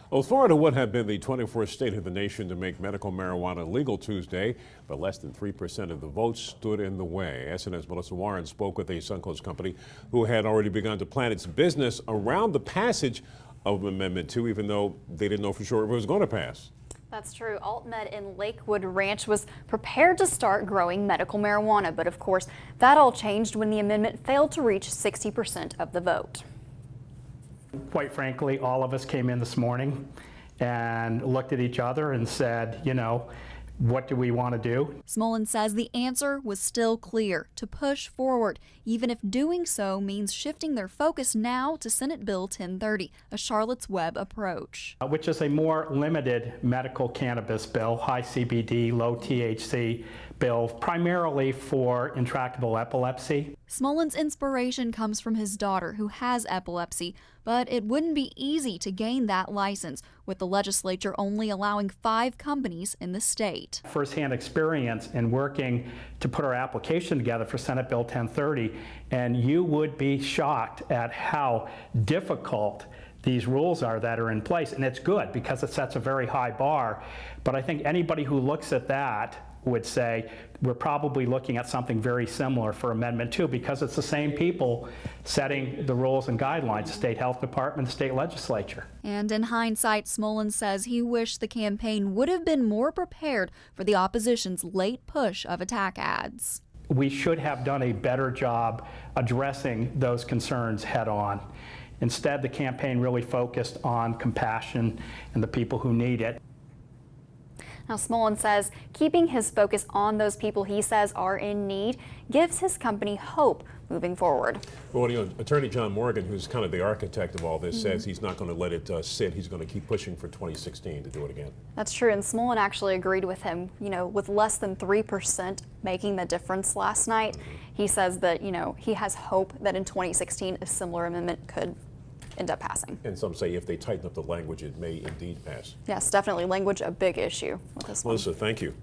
Well, Florida would have been the 24th state in the nation to make medical marijuana legal Tuesday, but less than 3% of the votes stood in the way. SNN's Melissa Warren spoke with a Suncoast company who had already begun to plan its business around the passage of Amendment 2, even though they didn't know for sure if it was going to pass. That's true. AltMed in Lakewood Ranch was prepared to start growing medical marijuana, but of course that all changed when the amendment failed to reach 60% of the vote. Quite frankly, all of us came in this morning and looked at each other and said, you know, what do we want to do? Smolin says the answer was still clear: to push forward, even if doing so means shifting their focus now to Senate Bill 1030, a Charlotte's Web approach. Which is a more limited medical cannabis bill, high CBD, low THC bill, primarily for intractable epilepsy. Smolin's inspiration comes from his daughter, who has epilepsy, but it wouldn't be easy to gain that license, with the legislature only allowing 5 companies in the state. First-hand experience in working to put our application together for Senate Bill 1030, and you would be shocked at how difficult these rules are that are in place. And it's good because it sets a very high bar, but I think anybody who looks at that would say we're probably looking at something very similar for Amendment 2, because it's the same people setting the rules and guidelines, the state health department, the state legislature. And in hindsight, Smolin says he wished the campaign would have been more prepared for the opposition's late push of attack ads. We should have done a better job addressing those concerns head on. Instead, the campaign really focused on compassion and the people who need it. Now, Smolin says keeping his focus on those people he says are in need gives his company hope moving forward. Well, you know, Attorney John Morgan, who's kind of the architect of all this, says he's not going to let it sit. He's going to keep pushing for 2016 to do it again. That's true, and Smolin actually agreed with him. You know, with less than 3% making the difference last night, he says that, you know, he has hope that in 2016 a similar amendment could end up passing. And some say if they tighten up the language, it may indeed pass. Yes, definitely language a big issue with this one. Melissa, thank you.